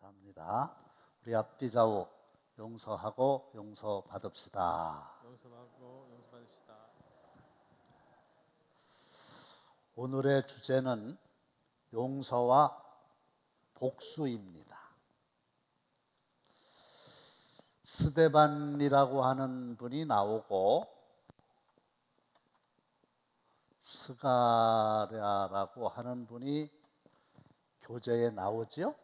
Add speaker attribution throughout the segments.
Speaker 1: 감사합니다. 우리 앞뒤 좌우 용서하고 용서받읍시다.
Speaker 2: 용서하고 용서받읍시다.
Speaker 1: 오늘의 주제는 용서와 복수입니다. 스데반이라고 하는 분이 나오고 스가랴라고 하는 분이 교재에 나오지요.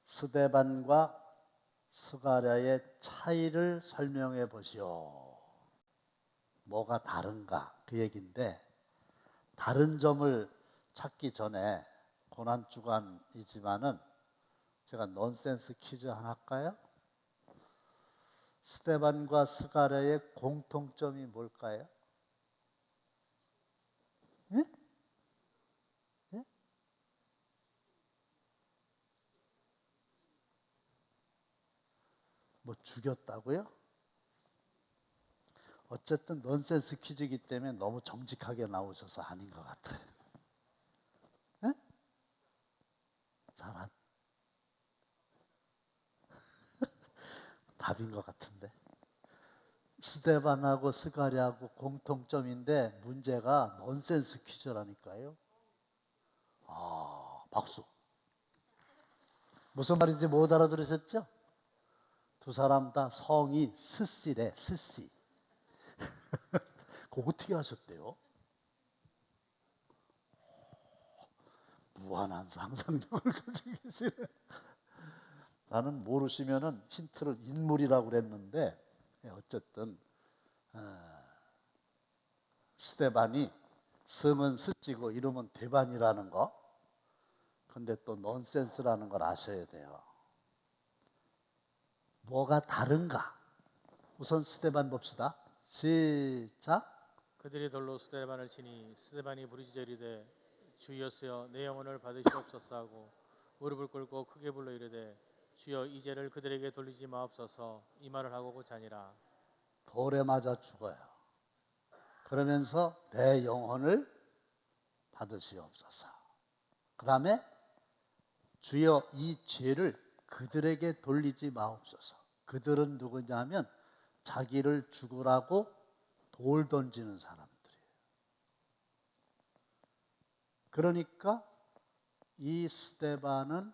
Speaker 1: 스데반과 스가랴의 차이를 설명해 보시오. 뭐가 다른가 그 얘기인데, 다른 점을 찾기 전에 고난주간이지만은 제가 넌센스 퀴즈 하나 할까요? 스데반과 스가랴의 공통점이 뭘까요? 예? 예? 뭐 죽였다고요? 어쨌든 넌센스 퀴즈이기 때문에 너무 정직하게 나오셔서 아닌 것 같아요. 예? 잘한 답인 것 같은데. 스데반하고 스가랴하고 공통점인데 문제가 넌센스 퀴즈라니까요. 박수. 무슨 말인지 못 알아들으셨죠? 두 사람 다 성이 스씨래. 스씨. 그거 어떻게 하셨대요? 무한한 상상력을 가지고 계시네. 나는 모르시면은 힌트를 인물이라고 그랬는데, 어쨌든 스데반이 스면 스찌고 이름은 대반이라는 거. 근데 또 넌센스라는 걸 아셔야 돼요. 뭐가 다른가? 우선 스데반 봅시다. 시작.
Speaker 2: 그들이 돌로 스데반을 치니 스데반이 부르짖어 이르되 주여서여 내 영혼을 받으시옵소서 하고 무릎을 꿇고 크게 불러 이르되 주여 이 죄를 그들에게 돌리지 마옵소서. 이 말을 하고 자니라.
Speaker 1: 돌에 맞아 죽어요. 그러면서 내 영혼을 받으시옵소서. 그 다음에 주여 이 죄를 그들에게 돌리지 마옵소서. 그들은 누구냐면 자기를 죽으라고 돌 던지는 사람들이에요. 그러니까 이 스데반은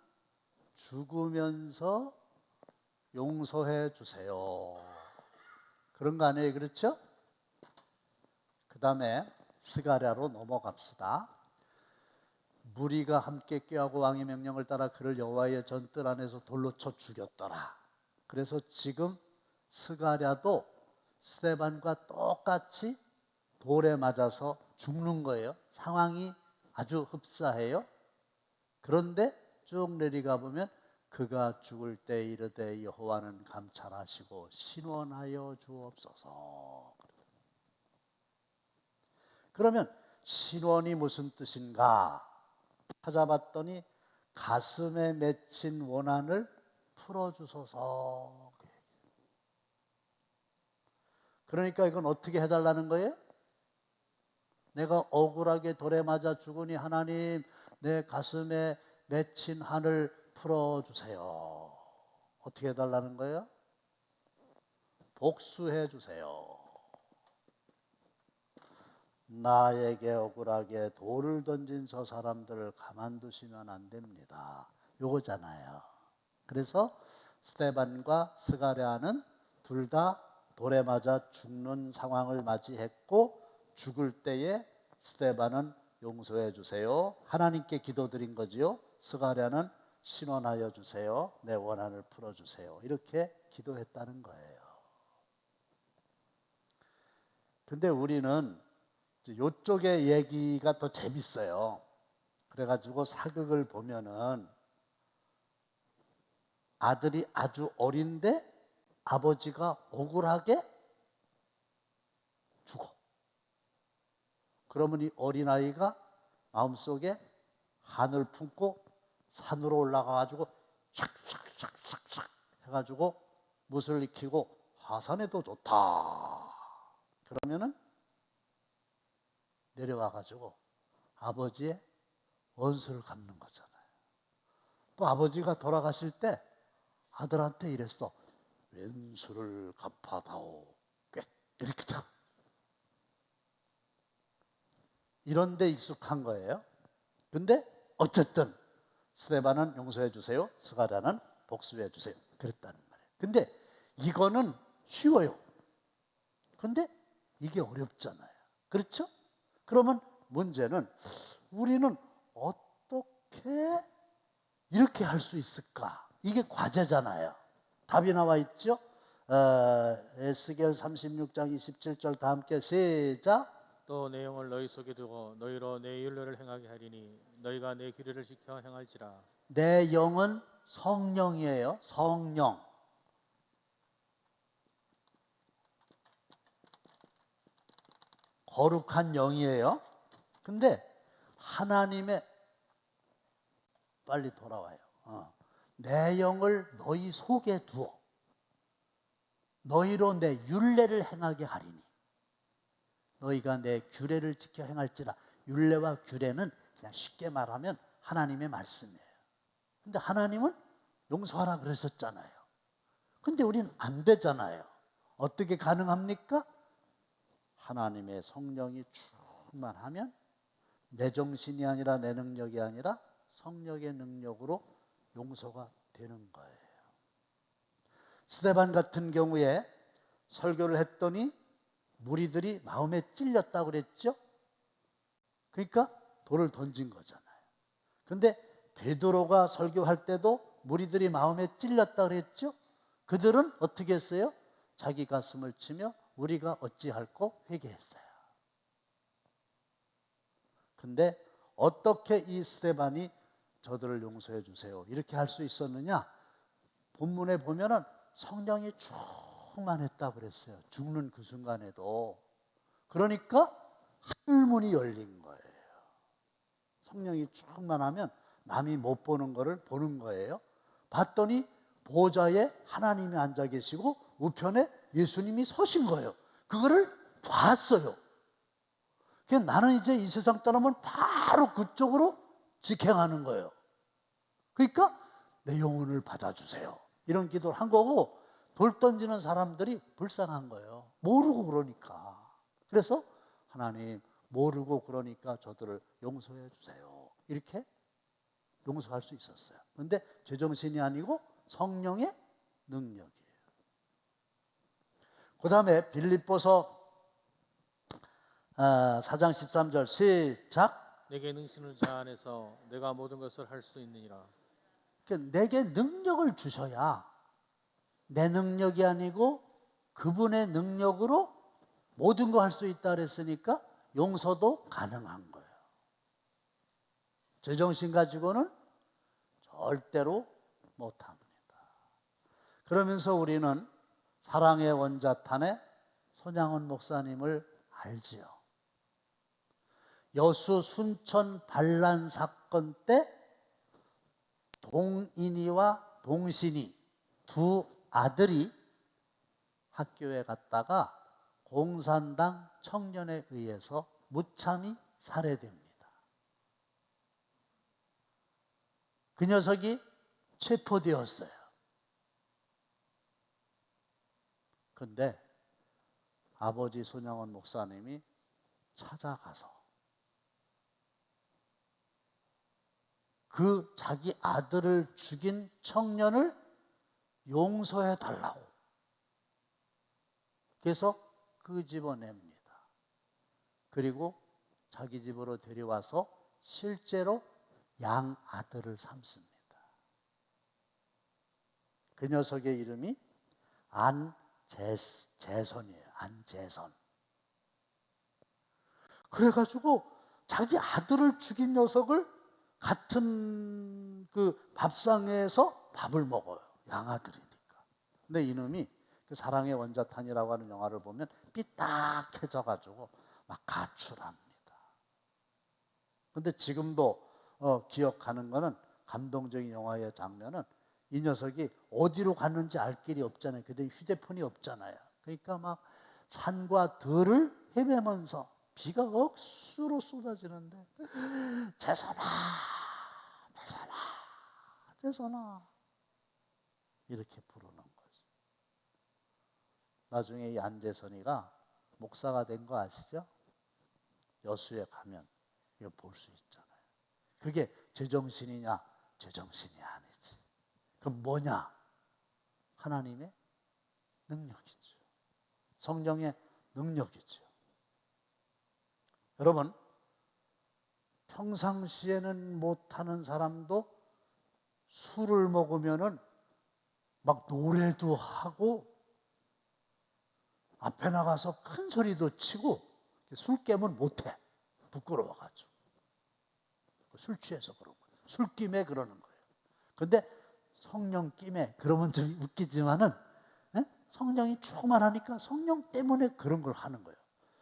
Speaker 1: 죽으면서 용서해 주세요. 그런 거 아니에요? 그렇죠? 그 다음에 스가랴로 넘어갑시다. 무리가 함께 꾀하고 왕의 명령을 따라 그를 여호와의 전뜰 안에서 돌로 쳐 죽였더라. 그래서 지금 스가랴도 스데반과 똑같이 돌에 맞아서 죽는 거예요. 상황이 아주 흡사해요. 그런데 쭉 내려가 보면 그가 죽을 때 이르되 여호와는 감찰하시고 신원하여 주옵소서. 그러면 신원이 무슨 뜻인가 찾아봤더니 가슴에 맺힌 원한을 풀어주소서. 그러니까 이건 어떻게 해달라는 거예요? 내가 억울하게 돌에 맞아 죽으니 하나님 내 가슴에 맺힌 한을 풀어주세요. 어떻게 해달라는 거예요? 복수해 주세요. 나에게 억울하게 돌을 던진 저 사람들을 가만두시면 안 됩니다. 요거잖아요. 그래서 스데반과 스가랴는 둘 다 돌에 맞아 죽는 상황을 맞이했고, 죽을 때에 스데반은 용서해 주세요. 하나님께 기도드린 거지요. 스가랴는 신원하여 주세요. 내 원한을 풀어주세요. 이렇게 기도했다는 거예요. 근데 우리는 이쪽의 얘기가 더 재밌어요. 그래가지고 사극을 보면은 아들이 아주 어린데 아버지가 억울하게 죽어. 그러면 이 어린아이가 마음속에 한을 품고 산으로 올라가가지고 샥샥샥샥샥 해가지고 못을 익히고 화산에도 좋다. 그러면은 내려와가지고 아버지의 원수를 갚는 거잖아요. 그 아버지가 돌아가실 때 아들한테 이랬어. 왼수를 갚아다오. 꽤 이렇게 딱. 이런 데 익숙한 거예요. 근데 어쨌든 스데반은 용서해 주세요. 스가랴는 복수해 주세요. 그랬다는 말이에요. 근데 이거는 쉬워요. 근데 이게 어렵잖아요. 그렇죠? 그러면 문제는 우리는 어떻게 이렇게 할 수 있을까? 이게 과제잖아요. 답이 나와 있죠? 에스겔 36장 27절 다 함께 시작.
Speaker 2: 또 내 영을 너희 속에 두고 너희로 내 율례를 행하게 하리니 너희가 내 규례를 지켜 행할지라.
Speaker 1: 내 영은 성령이에요. 성령. 거룩한 영이에요. 근데 하나님의 빨리 돌아와요. 내 영을 너희 속에 두어 너희로 내 율례를 행하게 하리니 너희가 내 규례를 지켜 행할지라. 율례와 규례는 그냥 쉽게 말하면 하나님의 말씀이에요. 근데 하나님은 용서하라 그러셨잖아요. 근데 우리는 안 되잖아요. 어떻게 가능합니까? 하나님의 성령이 충만하면 내 정신이 아니라 내 능력이 아니라 성령의 능력으로 용서가 되는 거예요. 스데반 같은 경우에 설교를 했더니 무리들이 마음에 찔렸다고 그랬죠. 그러니까 돌을 던진 거잖아요. 근데 베드로가 설교할 때도 무리들이 마음에 찔렸다고 그랬죠. 그들은 어떻게 했어요? 자기 가슴을 치며 우리가 어찌할꼬 회개했어요. 근데 어떻게 이 스데반이 저들을 용서해 주세요 이렇게 할 수 있었느냐? 본문에 보면은 성령이 충만했다고 그랬어요. 죽는 그 순간에도. 그러니까 하늘문이 열린 거예요. 성령이 충만하면 남이 못 보는 거를 보는 거예요. 봤더니 보좌에 하나님이 앉아 계시고 우편에 예수님이 서신 거예요. 그거를 봤어요. 그냥 나는 이제 이 세상 떠나면 바로 그쪽으로 직행하는 거예요. 그러니까 내 영혼을 받아주세요 이런 기도를 한 거고, 돌 던지는 사람들이 불쌍한 거예요. 모르고 그러니까. 그래서 하나님 모르고 그러니까 저들을 용서해 주세요 이렇게 용서할 수 있었어요. 그런데 제정신이 아니고 성령의 능력이에요. 그 다음에 빌립보서 4장 13절 시작.
Speaker 2: 내게 능신을 자 안에서 내가 모든 것을 할 수 있느니라.
Speaker 1: 그러니까 내게 능력을 주셔야, 내 능력이 아니고 그분의 능력으로 모든 거 할 수 있다 그랬으니까 용서도 가능한 거예요. 제정신 가지고는 절대로 못합니다. 그러면서 우리는 사랑의 원자탄의 손양원 목사님을 알지요. 여수 순천 반란 사건 때 동인이와 동신이 두 아들이 학교에 갔다가 공산당 청년에 의해서 무참히 살해됩니다. 그 녀석이 체포되었어요. 근데 아버지 손양원 목사님이 찾아가서 그 자기 아들을 죽인 청년을 용서해 달라고. 그래서 끄집어냅니다. 그리고 자기 집으로 데려와서 실제로 양 아들을 삼습니다. 그 녀석의 이름이 안재선이에요. 안재선. 그래가지고 자기 아들을 죽인 녀석을 같은 그 밥상에서 밥을 먹어요. 양아들이니까. 근데 이놈이 그 사랑의 원자탄이라고 하는 영화를 보면 삐딱해져가지고 막 가출합니다. 근데 지금도 기억하는 거는, 감동적인 영화의 장면은 이 녀석이 어디로 갔는지 알 길이 없잖아요. 그때 휴대폰이 없잖아요. 그러니까 막 산과 들을 헤매면서 비가 억수로 쏟아지는데 재선아, 재선아, 안제선아 이렇게 부르는 거죠. 나중에 이 안제선이가 목사가 된 거 아시죠? 여수에 가면 이거 볼 수 있잖아요. 그게 제정신이냐? 제정신이 아니지. 그럼 뭐냐? 하나님의 능력이죠. 성령의 능력이죠. 여러분, 평상시에는 못하는 사람도 술을 먹으면은 막 노래도 하고 앞에 나가서 큰 소리도 치고 술 깨면 못해. 부끄러워가지고. 술 취해서 그런 거예요. 술김에 그러는 거예요. 근데 성령 김에 그러면 좀 웃기지만은 성령이 충만하니까 성령 때문에 그런 걸 하는 거예요.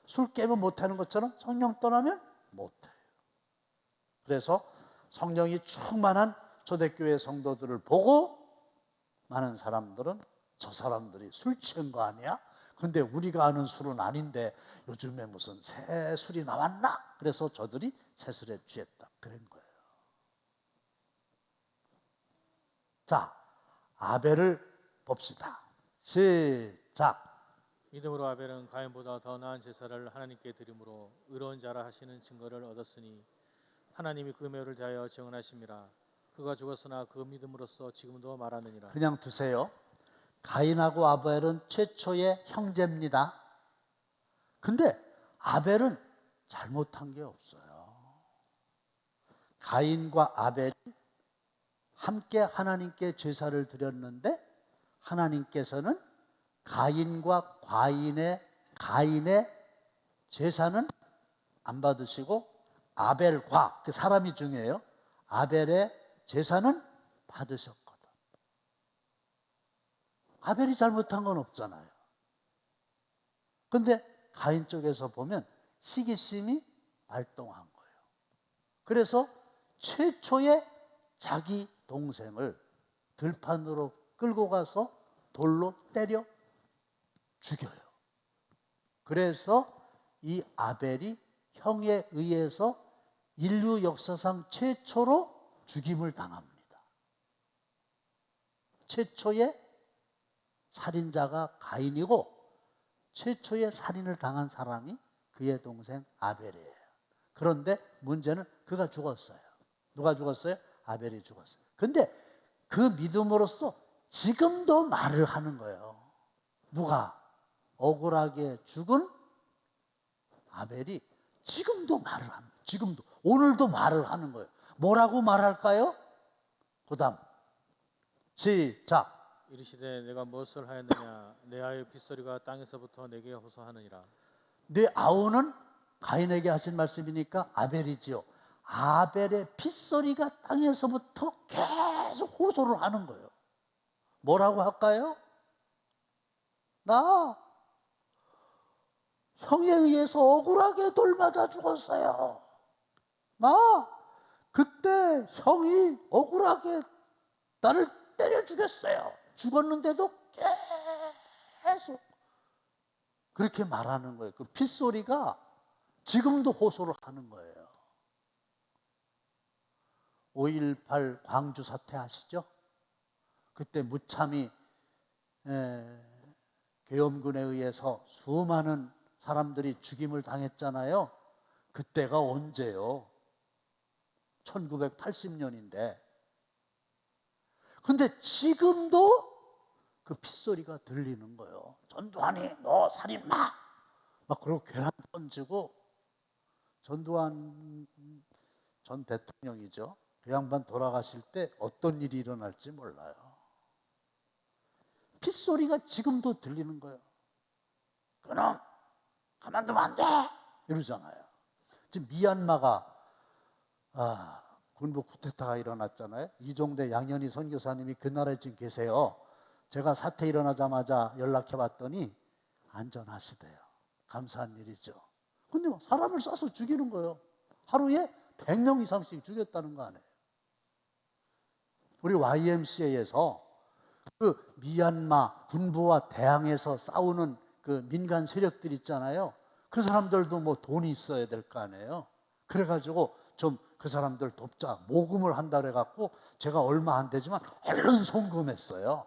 Speaker 1: 술 깨면 못하는 것처럼 성령 떠나면 못해요. 그래서 성령이 충만한 초대교회 성도들을 보고 많은 사람들은 저 사람들이 술 취한 거 아니야? 근데 우리가 아는 술은 아닌데 요즘에 무슨 새 술이 나왔나? 그래서 저들이 새 술에 취했다. 그런 거예요. 자, 아벨을 봅시다. 시작.
Speaker 2: 믿음으로 아벨은 가인보다 더 나은 제사를 하나님께 드림으로 의로운 자라 하시는 증거를 얻었으니 하나님이 그 매를 대하여 증언하심이라. 그가 죽었으나 그 믿음으로써 지금도 말하느니라.
Speaker 1: 그냥 두세요. 가인하고 아벨은 최초의 형제입니다. 근데 아벨은 잘못한 게 없어요. 가인과 아벨이 함께 하나님께 제사를 드렸는데 하나님께서는 가인과 가인의 제사는 안 받으시고 아벨과 그 사람이 중요해요. 아벨의 제사는 받으셨거든. 아벨이 잘못한 건 없잖아요. 근데 가인 쪽에서 보면 시기심이 발동한 거예요. 그래서 최초의 자기 동생을 들판으로 끌고 가서 돌로 때려 죽여요. 그래서 이 아벨이 형에 의해서 인류 역사상 최초로 죽임을 당합니다. 최초의 살인자가 가인이고 최초의 살인을 당한 사람이 그의 동생 아벨이에요. 그런데 문제는 그가 죽었어요. 누가 죽었어요? 아벨이 죽었어요. 근데 그 믿음으로써 지금도 말을 하는 거예요. 누가? 억울하게 죽은 아벨이 지금도 말을 합니다. 지금도. 오늘도 말을 하는 거예요. 뭐라고 말할까요? 그 다음 시작.
Speaker 2: 이르시되 내가 무엇을 하였느냐 내 아의 핏소리가 땅에서부터 내게 호소하느니라.
Speaker 1: 내 아우는 가인에게 하신 말씀이니까 아벨이지요. 아벨의 핏소리가 땅에서부터 계속 호소를 하는 거예요. 뭐라고 할까요? 나 형에 의해서 억울하게 돌맞아 죽었어요. 나 그때 형이 억울하게 나를 때려 죽였어요. 죽었는데도 계속 그렇게 말하는 거예요. 그 핏소리가 지금도 호소를 하는 거예요. 5.18 광주 사태 아시죠? 그때 무참히 계엄군에 의해서 수많은 사람들이 죽임을 당했잖아요. 그때가 언제요? 1980년인데. 근데 지금도 그 핏소리가 들리는 거예요. 전두환이 너 살인마! 막 그러고 괴란 던지고. 전두환 전 대통령이죠. 그 양반 돌아가실 때 어떤 일이 일어날지 몰라요. 핏소리가 지금도 들리는 거예요. 그놈 가만두면 안 돼! 이러잖아요. 지금 미얀마가 군부 쿠데타가 일어났잖아요. 이종대 양현희 선교사님이 그 나라에 지금 계세요. 제가 사태 일어나자마자 연락해 봤더니 안전하시대요. 감사한 일이죠. 근데 막 사람을 쏴서 죽이는 거예요. 하루에 100명 이상씩 죽였다는 거 아니에요. 우리 YMCA에서 그 미얀마 군부와 대항해서 싸우는 그 민간 세력들 있잖아요. 그 사람들도 뭐 돈이 있어야 될 거 아니에요. 그래가지고 좀 그 사람들 돕자. 모금을 한다 그래갖고 제가 얼마 안 되지만 얼른 송금했어요.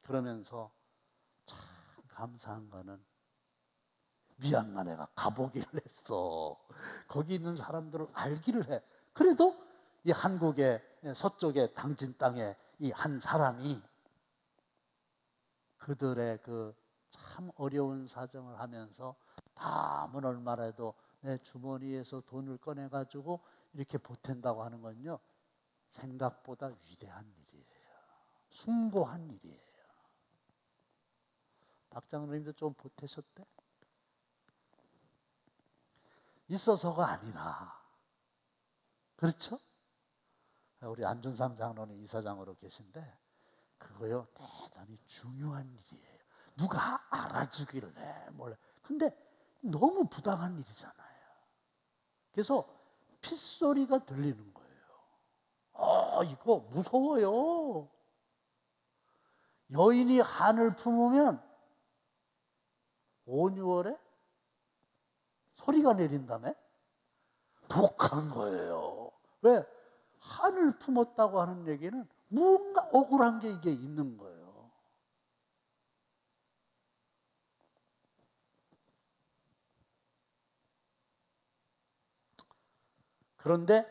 Speaker 1: 그러면서 참 감사한 거는 미얀마네가 가보기를 했어. 거기 있는 사람들을 알기를 해. 그래도 이 한국의 서쪽의 당진 땅에 이 한 사람이 그들의 그 참 어려운 사정을 하면서 남은 얼마라도 내 주머니에서 돈을 꺼내가지고 이렇게 보탠다고 하는 건요, 생각보다 위대한 일이에요. 숭고한 일이에요. 박장로님도 좀 보태셨대? 있어서가 아니라, 그렇죠? 우리 안준삼 장로님 이사장으로 계신데 그거요 대단히 중요한 일이에요. 누가 알아주기를 해 몰래. 근데 너무 부당한 일이잖아요. 그래서 핏소리가 들리는 거예요. 이거 무서워요. 여인이 한을 품으면 5, 6월에 소리가 내린다며? 독한 거예요. 왜? 한을 품었다고 하는 얘기는 뭔가 억울한 게 이게 있는 거예요. 그런데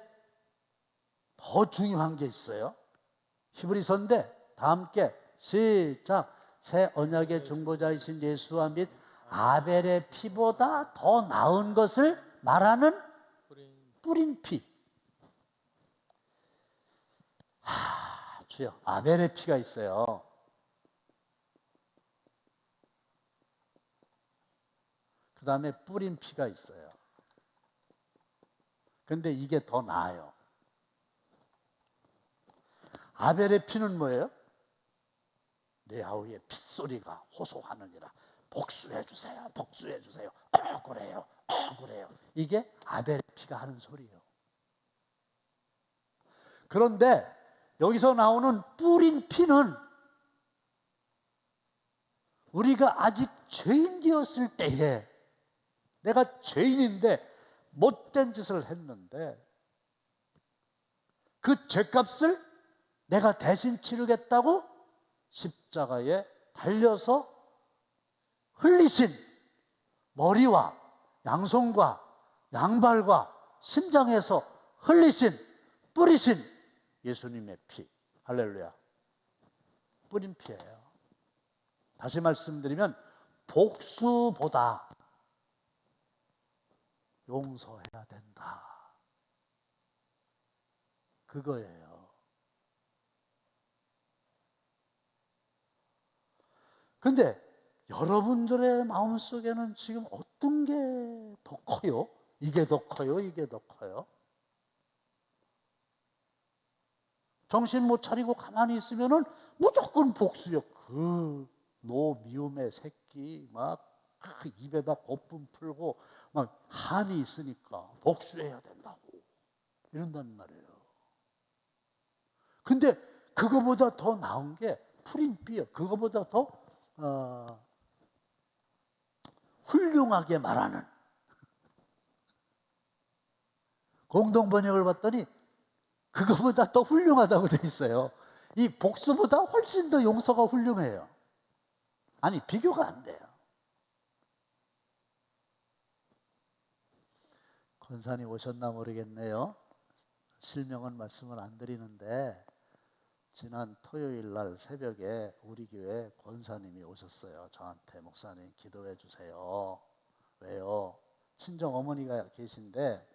Speaker 1: 더 중요한 게 있어요. 히브리서인데 다 함께 시작. 새 언약의 중보자이신 예수와 및 아벨의 피보다 더 나은 것을 말하는 뿌린 피. 주여, 아벨의 피가 있어요. 그 다음에 뿌린 피가 있어요. 근데 이게 더 나아요. 아벨의 피는 뭐예요? 내 아우의 핏소리가 호소하느니라. 복수해 주세요. 복수해 주세요. 억울해요. 억울해요. 이게 아벨의 피가 하는 소리예요. 그런데 여기서 나오는 뿌린 피는 우리가 아직 죄인 되었을 때에, 내가 죄인인데 못된 짓을 했는데 그 죄값을 내가 대신 치르겠다고 십자가에 달려서 흘리신 머리와 양손과 양발과 심장에서 흘리신, 뿌리신 예수님의 피. 할렐루야. 뿌린 피예요. 다시 말씀드리면 복수보다 용서해야 된다. 그거예요. 근데 여러분들의 마음속에는 지금 어떤 게 더 커요? 이게 더 커요? 이게 더 커요? 정신 못 차리고 가만히 있으면은 무조건 복수요. 그 미움의 새끼 막 입에다 거품 풀고 막 한이 있으니까 복수해야 된다고 이런단 말이에요. 근데 그거보다 더 나은 게 풀인비예요. 그거보다 더 훌륭하게 말하는, 공동 번역을 봤더니 그거보다 더 훌륭하다고 돼 있어요. 이 복수보다 훨씬 더 용서가 훌륭해요. 아니, 비교가 안 돼요. 권사님 오셨나 모르겠네요. 실명은 말씀을 안 드리는데 지난 토요일 날 새벽에 우리 교회 권사님이 오셨어요. 저한테 목사님 기도해 주세요. 왜요? 친정 어머니가 계신데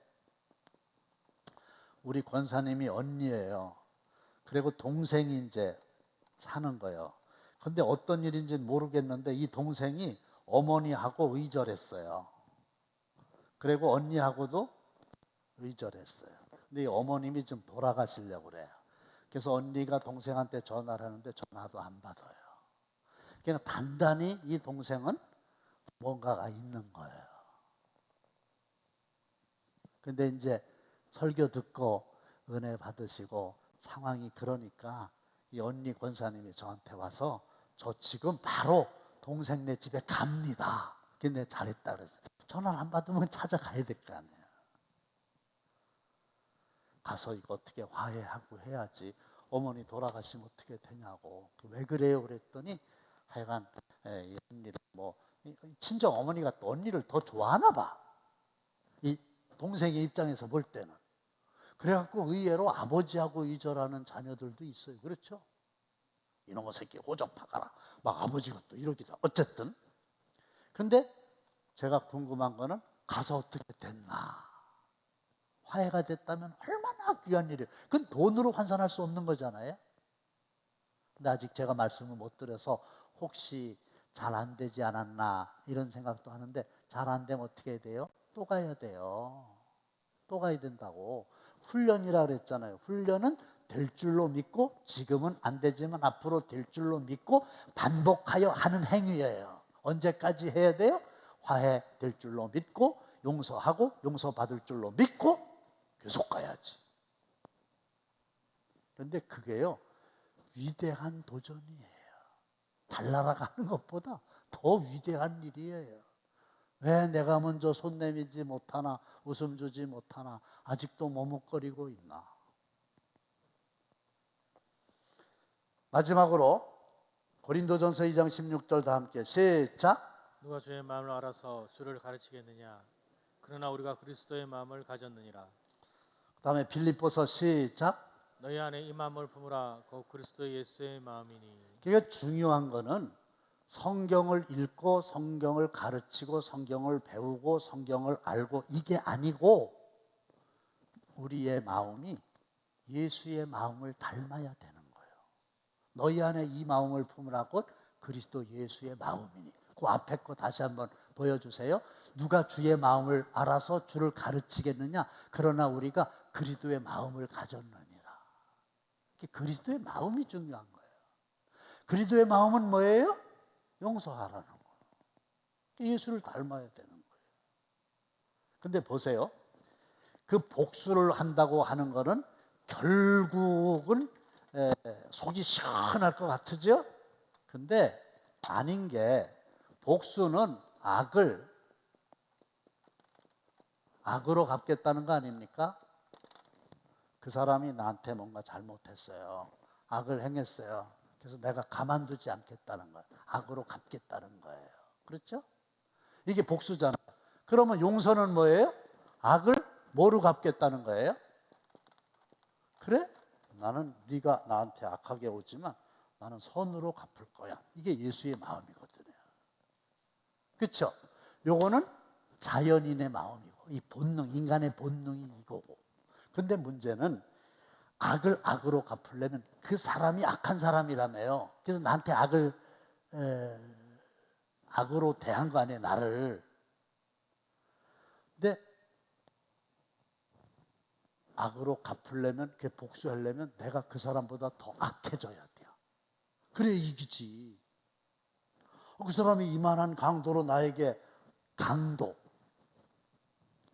Speaker 1: 우리 권사님이 언니예요. 그리고 동생이 이제 사는 거예요. 근데 어떤 일인지는 모르겠는데 이 동생이 어머니하고 의절했어요. 그리고 언니하고도 의절했어요. 근데 이 어머님이 좀 돌아가시려고 그래요. 그래서 언니가 동생한테 전화를 하는데 전화도 안 받아요. 그냥 단단히 이 동생은 뭔가가 있는 거예요. 근데 이제 설교 듣고 은혜 받으시고 상황이 그러니까 이 언니 권사님이 저한테 와서 저 지금 바로 동생네 집에 갑니다. 근데 잘했다 그랬어요. 전화를 안 받으면 찾아가야 될 거 아니에요. 가서 이거 어떻게 화해하고 해야지. 어머니 돌아가시면 어떻게 되냐고. 왜 그래요? 그랬더니 하여간 이 언니를 친정 어머니가 또 언니를 더 좋아하나 봐. 이 동생의 입장에서 볼 때는. 그래갖고 의외로 아버지하고 이절하는 자녀들도 있어요. 그렇죠? 이놈의 새끼 호접하가라. 막 아버지가 또 이러기도 하고. 어쨌든. 근데 제가 궁금한 거는 가서 어떻게 됐나. 화해가 됐다면 얼마나 귀한 일이에요. 그건 돈으로 환산할 수 없는 거잖아요. 근데 아직 제가 말씀을 못 드려서 혹시 잘 안 되지 않았나 이런 생각도 하는데, 잘 안 되면 어떻게 해야 돼요? 또 가야 돼요. 또 가야 된다고. 훈련이라 그랬잖아요. 훈련은 될 줄로 믿고, 지금은 안 되지만 앞으로 될 줄로 믿고 반복하여 하는 행위예요. 언제까지 해야 돼요? 화해될 줄로 믿고, 용서하고 용서받을 줄로 믿고 계속 가야지. 그런데 그게요, 위대한 도전이에요. 달나라 가는 것보다 더 위대한 일이에요. 왜 내가 먼저 손 내밀지 못하나, 웃음 주지 못하나, 아직도 머뭇거리고 있나. 마지막으로 고린도전서 2장 16절 다 함께 시작.
Speaker 2: 누가 주의 마음을 알아서 주를 가르치겠느냐? 그러나 우리가 그리스도의 마음을 가졌느니라.
Speaker 1: 그 다음에 빌립보서 시작.
Speaker 2: 너희 안에 이 마음을 품으라. 곧 그리스도 예수의 마음이니.
Speaker 1: 그러니까 중요한 거는 성경을 읽고 성경을 가르치고 성경을 배우고 성경을 알고 이게 아니고, 우리의 마음이 예수의 마음을 닮아야 되는 거예요. 너희 안에 이 마음을 품으라고 그리스도 예수의 마음이니. 그 앞에 거 다시 한번 보여주세요. 누가 주의 마음을 알아서 주를 가르치겠느냐? 그러나 우리가 그리스도의 마음을 가졌느니라. 그리스도의 마음이 중요한 거예요. 그리스도의 마음은 뭐예요? 용서하라는 거예요. 예수를 닮아야 되는 거예요. 근데 보세요. 그 복수를 한다고 하는 거는 결국은 속이 시원할 것 같으죠? 근데 아닌 게, 복수는 악으로 갚겠다는 거 아닙니까? 그 사람이 나한테 뭔가 잘못했어요. 악을 행했어요. 그래서 내가 가만두지 않겠다는 거예요. 악으로 갚겠다는 거예요. 그렇죠? 이게 복수잖아요. 그러면 용서는 뭐예요? 악을 뭐로 갚겠다는 거예요? 그래? 나는 네가 나한테 악하게 오지만 나는 선으로 갚을 거야. 이게 예수의 마음이거든요. 그렇죠? 요거는 자연인의 마음이고, 이 본능, 인간의 본능이 이거고. 근데 문제는 악을 악으로 갚으려면 그 사람이 악한 사람이라며요. 그래서 나한테 악으로 대한 거 아니에요, 나를. 근데 악으로 갚으려면, 그 복수하려면 내가 그 사람보다 더 악해져야 돼요. 그래 이기지. 그 사람이 이만한 강도로 나에게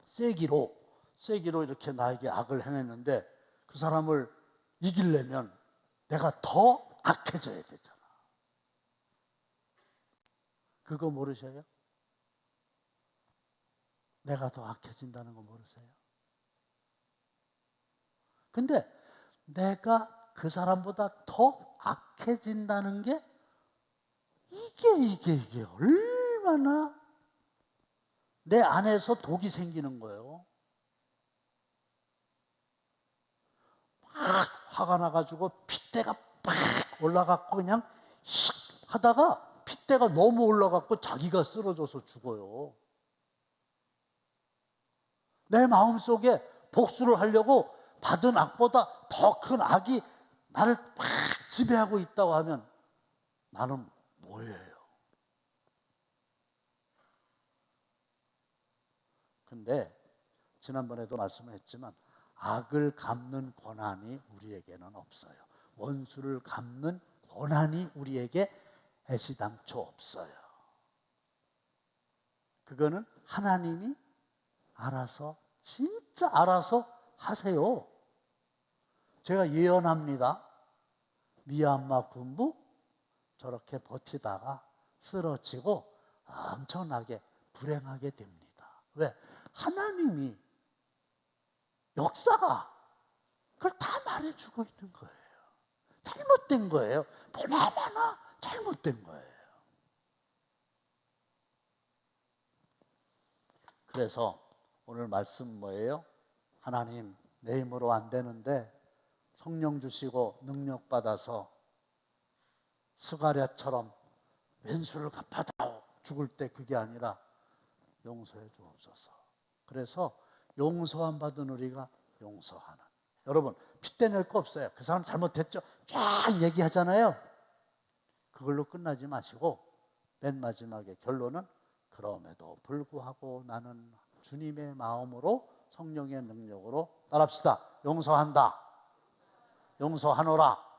Speaker 1: 세기로 이렇게 나에게 악을 행했는데, 그 사람을 이기려면 내가 더 악해져야 되잖아. 그거 모르셔요? 내가 더 악해진다는 거 모르세요? 근데 내가 그 사람보다 더 악해진다는 게 이게 얼마나 내 안에서 독이 생기는 거예요. 막 화가 나가지고 핏대가 팍 올라갔고 그냥 씩 하다가 핏대가 너무 올라갔고 자기가 쓰러져서 죽어요. 내 마음속에 복수를 하려고 받은 악보다 더 큰 악이 나를 팍 지배하고 있다고 하면 나는 뭐예요? 근데 지난번에도 말씀을 했지만 악을 갚는 권한이 우리에게는 없어요. 원수를 갚는 권한이 우리에게 애시당초 없어요. 그거는 하나님이 알아서, 진짜 알아서 하세요. 제가 예언합니다. 미얀마 군부 저렇게 버티다가 쓰러지고 엄청나게 불행하게 됩니다. 왜? 하나님이, 역사가 그걸 다 말해주고 있는 거예요. 잘못된 거예요. 보나마나 잘못된 거예요. 그래서 오늘 말씀 뭐예요? 하나님, 내 힘으로 안 되는데 성령 주시고 능력 받아서 스가랴처럼 왼수를 갚아다오. 죽을 때 그게 아니라 용서해 주옵소서. 그래서 용서함 받은 우리가 용서하는. 여러분, 핏대낼 거 없어요. 그 사람 잘못했죠? 쫙 얘기하잖아요. 그걸로 끝나지 마시고 맨 마지막에 결론은 그럼에도 불구하고 나는 주님의 마음으로 성령의 능력으로 따라합시다. 용서한다. 용서하노라.